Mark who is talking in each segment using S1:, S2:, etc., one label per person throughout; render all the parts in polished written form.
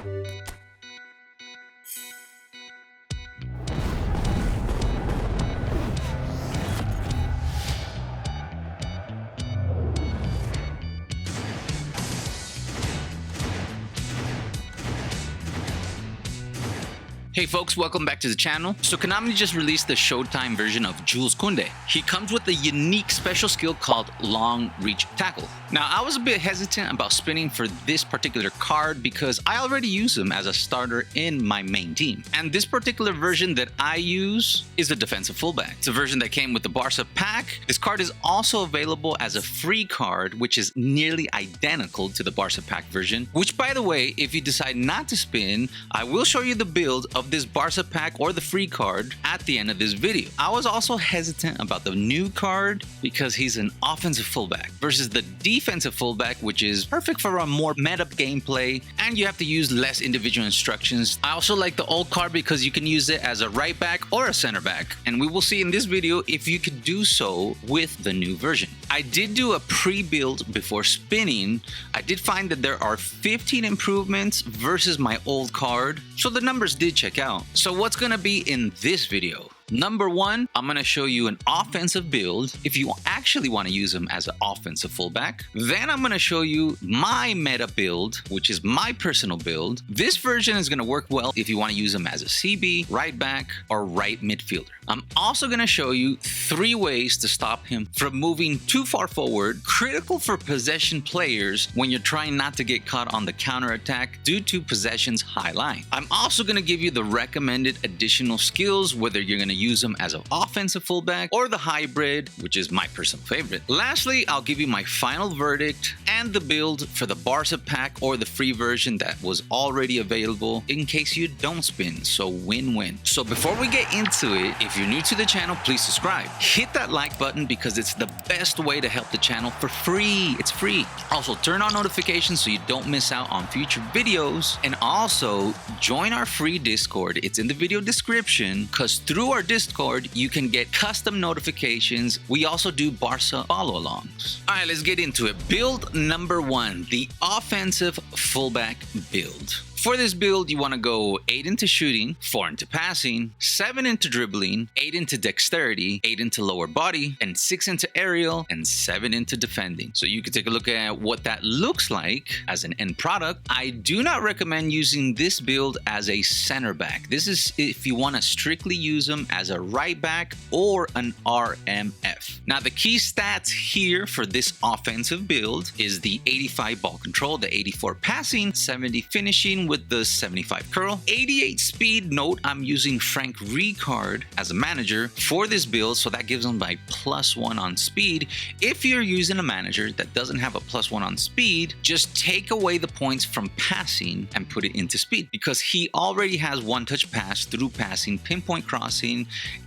S1: Hey folks, welcome back to the channel. So Konami just released the Showtime version of Jules Koundé. He comes with a unique special skill called long reach tackle. Now I was a bit hesitant about spinning for this particular card because I already use him as a starter in my main team. And this particular version that I use is a defensive fullback. It's a version that came with the Barca pack. This card is also available as a free card, which is nearly identical to the Barca pack version, which by the way, if you decide not to spin, I will show you the build of this Barca pack or the free card at the end of this video. I was also hesitant about the new card because he's an offensive fullback versus the defensive fullback, which is perfect for a more meta gameplay and you have to use less individual instructions. I also like the old card because you can use it as a right back or a center back, and we will see in this video if you could do so with the new version. I did do a pre-build before spinning. I did find that there are 15 improvements versus my old card, so the numbers did check out. So what's gonna be in this video? Number one, I'm going to show you an offensive build if you actually want to use him as an offensive fullback. Then I'm going to show you my meta build, which is my personal build. This version is going to work well if you want to use him as a CB, right back, or right midfielder. I'm also going to show you 3 ways to stop him from moving too far forward, critical for possession players when you're trying not to get caught on the counter attack due to possession's high line. I'm also going to give you the recommended additional skills, whether you're going to use them as an offensive fullback or the hybrid, which is my personal favorite. Lastly, I'll give you my final verdict and the build for the Barca pack or the free version that was already available in case you don't spin. So win-win. So before we get into it, if you're new to the channel, please subscribe. Hit that like button because it's the best way to help the channel for free. It's free. Also, turn on notifications so you don't miss out on future videos. And also, join our free Discord. It's in the video description because through our Discord, you can get custom notifications. We also do Barca follow-alongs. All right, let's get into it. Build number 1, the offensive fullback build. For this build, you want to go 8 into shooting, 4 into passing, 7 into dribbling, 8 into dexterity, 8 into lower body, and 6 into aerial, and 7 into defending. So you can take a look at what that looks like as an end product. I do not recommend using this build as a center back. This is if you want to strictly use them as a right back or an RMF. Now, the key stats here for this offensive build is the 85 ball control, the 84 passing, 70 finishing, with the 75 curl, 88 speed. Note I'm using Frank Ricard as a manager for this build, so that gives him my +1 on speed. If you're using a manager that doesn't have a +1 on speed, just take away the points from passing and put it into speed because he already has one-touch pass, through passing, pinpoint crossing,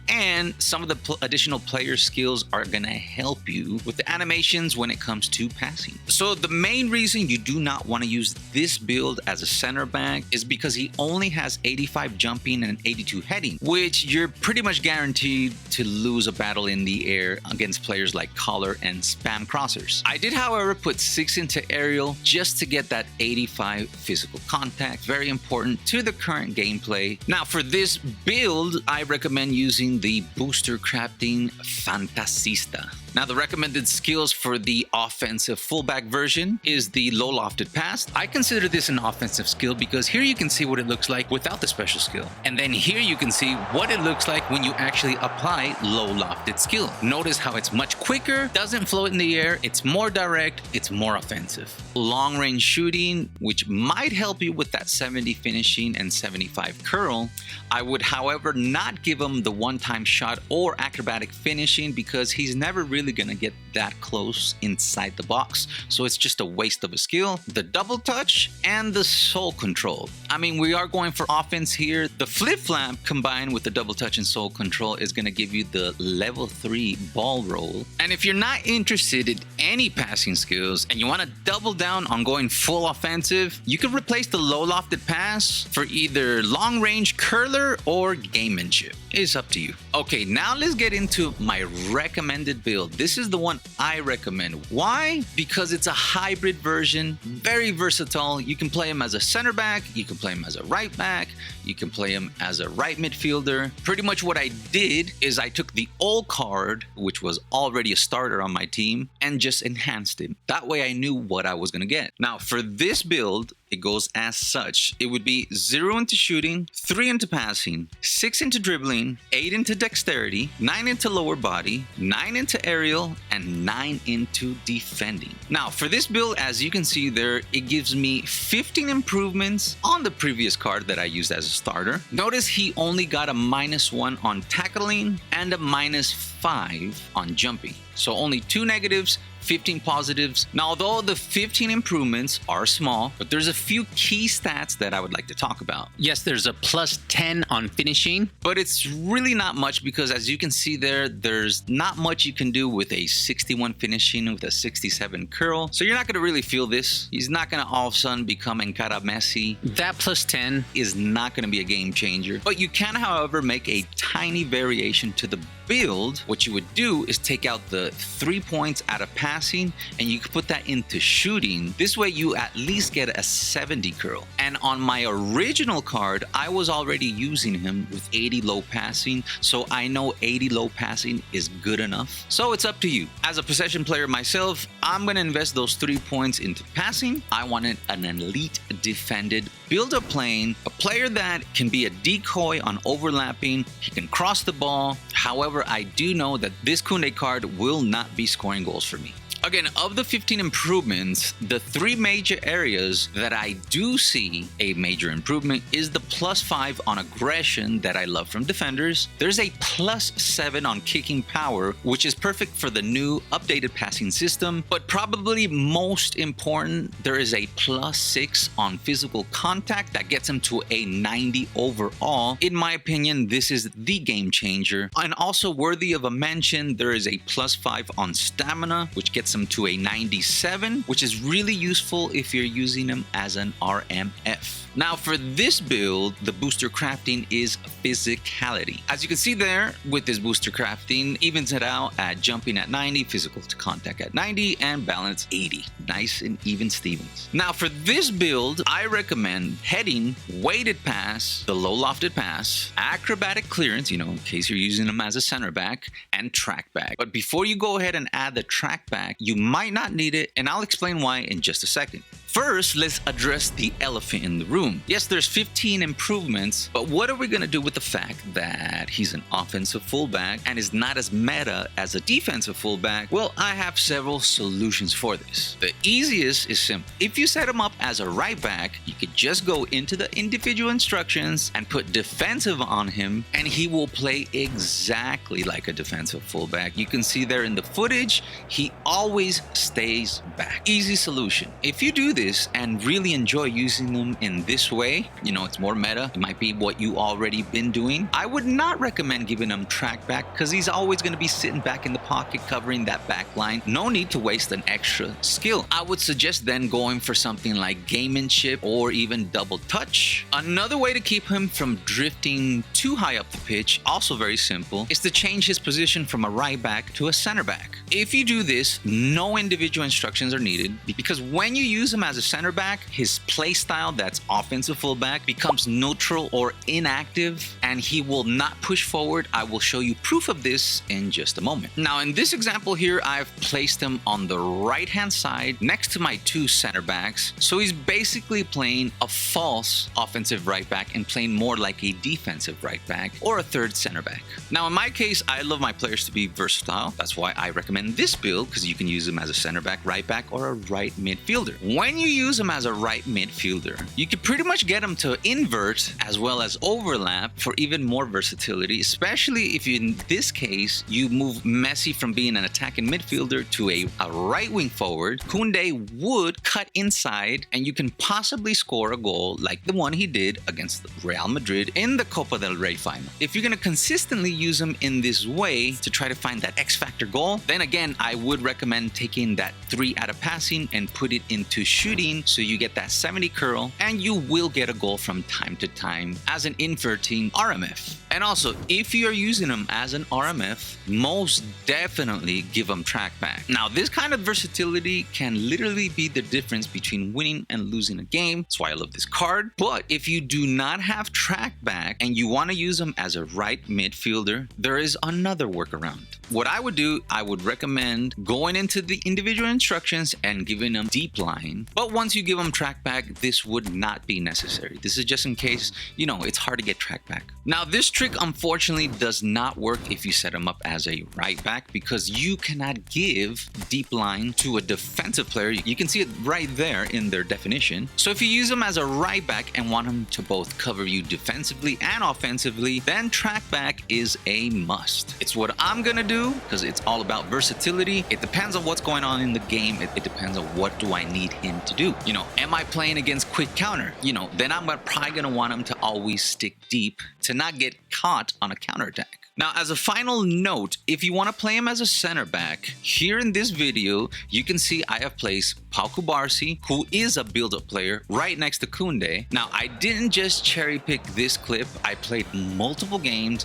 S1: and some of the additional player skills are gonna help you with the animations when it comes to passing. So the main reason you do not want to use this build as a center back is because he only has 85 jumping and 82 heading, which you're pretty much guaranteed to lose a battle in the air against players like Collar and Spam Crossers. I did, however, put 6 into aerial just to get that 85 physical contact, very important to the current gameplay. Now for this build, I recommend using the booster crafting Fantasista. Now, the recommended skills for the offensive fullback version is the low lofted pass. I consider this an offensive skill because here you can see what it looks like without the special skill. And then here you can see what it looks like when you actually apply low lofted skill. Notice how it's much quicker, doesn't float in the air, it's more direct, it's more offensive. Long range shooting, which might help you with that 70 finishing and 75 curl. I would, however, not give him the one-time shot or acrobatic finishing because he's never really going to get that close inside the box, so it's just a waste of a skill. The double touch and the soul control. I mean, we are going for offense here. The flip flap combined with the double touch and soul control is going to give you the level 3 ball roll. And if you're not interested in any passing skills and you want to double down on going full offensive, you can replace the low lofted pass for either long range curler or gamemanship. It's up to you. Okay, now let's get into my recommended build. This is the one I recommend. Why? Because it's a hybrid version, very versatile. You can play him as a center back, you can play him as a right back, you can play him as a right midfielder. Pretty much what I did is I took the old card, which was already a starter on my team, and just enhanced him. That way I knew what I was gonna get. Now for this build, it goes as such. It would be 0 into shooting, 3 into passing, 6 into dribbling, 8 into dexterity, 9 into lower body, 9 into aerial, and 9 into defending. Now for this build, as you can see there, it gives me 15 improvements on the previous card that I used as a starter. Notice he only got a -1 on tackling and a -5 on jumping. So only 2 negatives, 15 positives. Now, although the 15 improvements are small, but there's a few key stats that I would like to talk about.
S2: Yes, there's a +10 on finishing,
S1: but it's really not much because as you can see there, there's not much you can do with a 61 finishing with a 67 curl. So you're not going to really feel this. He's not going to all of a sudden become Encara Messi.
S2: That +10
S1: is not going to be a game changer. But you can, however, make a tiny variation to the build. What you would do is take out the 3 points out of passing and you can put that into shooting. This way you at least get a 70 curl. And on my original card, I was already using him with 80 low passing, so I know 80 low passing is good enough. So it's up to you. As a possession player myself, I'm going to invest those 3 points into passing. I wanted an elite defended build-up playing, a player that can be a decoy on overlapping. He can cross the ball. However, I do know that this Koundé card will not be scoring goals for me. Again, of the 15 improvements, the 3 major areas that I do see a major improvement is the +5 on aggression that I love from defenders. There's a +7 on kicking power, which is perfect for the new updated passing system. But probably most important, there is a +6 on physical contact that gets him to a 90 overall. In my opinion, this is the game changer. And also worthy of a mention, there is a +5 on stamina, which gets him to a 97, which is really useful if you're using him as an RMF. Now for this build, the booster crafting is physicality. As you can see there, with this booster crafting, evens it out at jumping at 90, physical to contact at 90, and balance 80. Nice and even Stevens. Now for this build, I recommend heading, weighted pass, the low lofted pass, acrobatic clearance, in case you're using him as a center back, and track back. But before you go ahead and add the track back, you might not need it, and I'll explain why in just a second. First, let's address the elephant in the room. Yes, there's 15 improvements, but what are we going to do with the fact that he's an offensive fullback and is not as meta as a defensive fullback? Well, I have several solutions for this. The easiest is simple. If you set him up as a right back, you could just go into the individual instructions and put defensive on him, and he will play exactly like a defensive fullback. You can see there in the footage, he always stays back. Easy solution. If you do this and really enjoy using them in this way, it's more meta, it might be what you already been doing, I would not recommend giving him track back because he's always going to be sitting back in the pocket covering that back line. No need to waste an extra skill. I would suggest then going for something like gamemanship or even double touch. Another way to keep him from drifting too high up the pitch, also very simple, is to change his position from a right back to a center back. If you do this, no individual instructions are needed because when you use him as a center back, his play style that's offensive fullback becomes neutral or inactive and he will not push forward. I will show you proof of this in just a moment. Now in this example here, I've placed him on the right hand side next to my 2 center backs. So he's basically playing a false offensive right back and playing more like a defensive right back or a 3rd center back. Now in my case, I love my players to be versatile. That's why I recommend this build because you can use him as a center back, right back, or a right midfielder. When you use him as a right midfielder, you can pretty much get him to invert as well as overlap for even more versatility, especially if in this case, you move Messi from being an attacking midfielder to a right wing forward. Koundé would cut inside and you can possibly score a goal like the one he did against Real Madrid in the Copa del Rey final. If you're going to consistently use him in this way to try to find that X factor goal, then again, I would recommend taking that 3 out of passing and put it into shooting so you get that 70 curl and you will get a goal from time to time as an inverting RMF. And also, if you're using them as an RMF, most definitely give them trackback. Now, this kind of versatility can literally be the difference between winning and losing a game. That's why I love this card. But if you do not have trackback and you want to use them as a right midfielder, there is another workaround. What I would do, I would recommend going into the individual instructions and giving them deep line. But once you give them trackback, this would not be necessary. This is just in case, it's hard to get trackback. Now, this trick unfortunately does not work if you set them up as a right back, because you cannot give deep line to a defensive player. You can see it right there in their definition. So if you use them as a right back and want them to both cover you defensively and offensively, then trackback is a must. It's what I'm gonna do because it's all about versatility. It depends on what's going on in the game. It depends on what do I need him to do. Am I playing against quick counter? Then I'm probably gonna want him to always stick deep to not get caught on a counterattack. Now, as a final note, if you want to play him as a center back, here in this video, you can see I have placed Pau Cubarsí, who is a build-up player, right next to Koundé. Now, I didn't just cherry pick this clip. I played multiple games,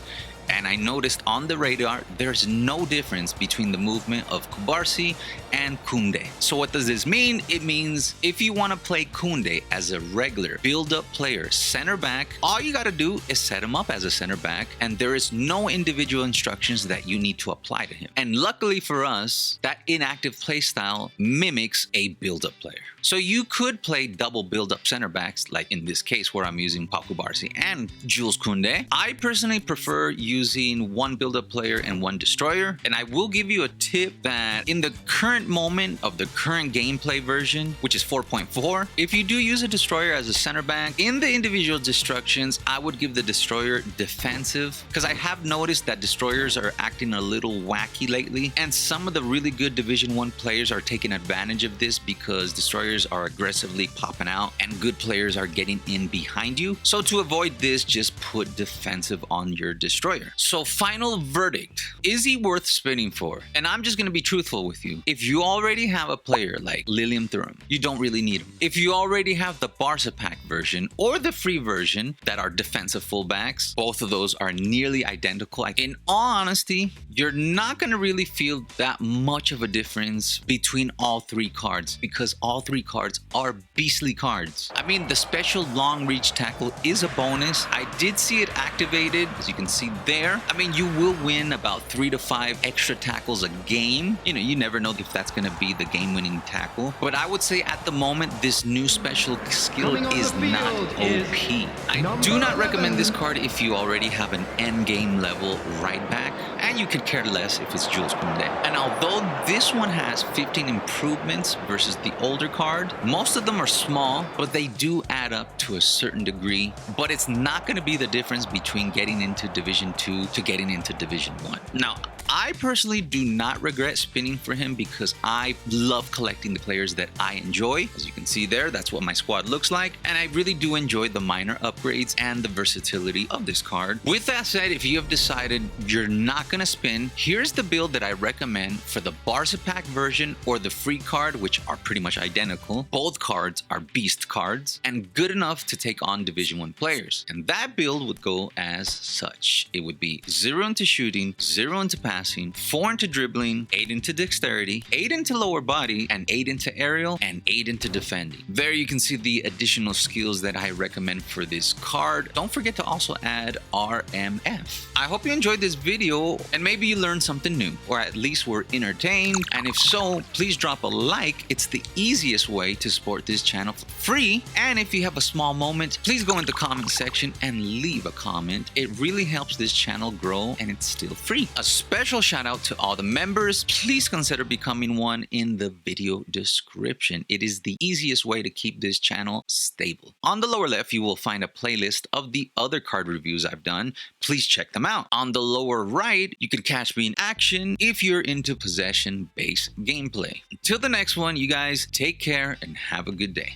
S1: and I noticed on the radar, there's no difference between the movement of Cubarsí and Koundé. So what does this mean? It means if you want to play Koundé as a regular build-up player center back, all you got to do is set him up as a center back, and there is no individual instructions that you need to apply to him. And luckily for us, that inactive play style mimics a build-up player. So you could play double build-up center backs, like in this case where I'm using Pau Cubarsí and Jules Koundé. I personally prefer using one build-up player and one destroyer. And I will give you a tip that in the current moment of the current gameplay version, which is 4.4, if you do use a destroyer as a center back, in the individual instructions, I would give the destroyer defensive, because I have noticed that destroyers are acting a little wacky lately. And some of the really good Division 1 players are taking advantage of this because destroyers are aggressively popping out and good players are getting in behind you. So to avoid this, just put defensive on your destroyer. So final verdict, is he worth spinning for? And I'm just going to be truthful with you. If you already have a player like Lilium Thuram, you don't really need him. If you already have the Barca pack version or the free version that are defensive fullbacks, both of those are nearly identical. In all honesty, you're not going to really feel that much of a difference between all three cards, because all three cards are beastly cards. I mean, the special long reach tackle is a bonus. I did see it activated, as you can see there. I mean, you will win about 3 to 5 extra tackles a game. You never know if that's going to be the game-winning tackle. But I would say at the moment, this new special skill is not OP. I do not recommend this card if you already have an end-game level right back, and you could care less if it's Jules Koundé. And although this one has 15 improvements versus the older card, most of them are small, but they do add up to a certain degree. But it's not going to be the difference between getting into Division 2 to getting into Division 1. Now, I personally do not regret spinning for him because I love collecting the players that I enjoy. As you can see there, that's what my squad looks like. And I really do enjoy the minor upgrades and the versatility of this card. With that said, if you have decided you're not going to spin, here's the build that I recommend for the Barca pack version or the free card, which are pretty much identical. Both cards are beast cards and good enough to take on Division 1 players. And that build would go as such. It would be 0 into shooting, 0 into passing, 4 into dribbling, 8 into dexterity, 8 into lower body, and 8 into aerial, and 8 into defending. There you can see the additional skills that I recommend for this card. Don't forget to also add RMF. I hope you enjoyed this video and maybe you learned something new, or at least were entertained. And if so, please drop a like. It's the easiest way to support this channel for free. And if you have a small moment, please go in the comment section and leave a comment. It really helps this channel grow and it's still free. A special shout out to all the members. Please consider becoming one in the video description. It is the easiest way to keep this channel stable. On the lower left, you will find a playlist of the other card reviews I've done. Please check them out. On the lower right, you can catch me in action if you're into possession-based gameplay. Until the next one, you guys take care and have a good day.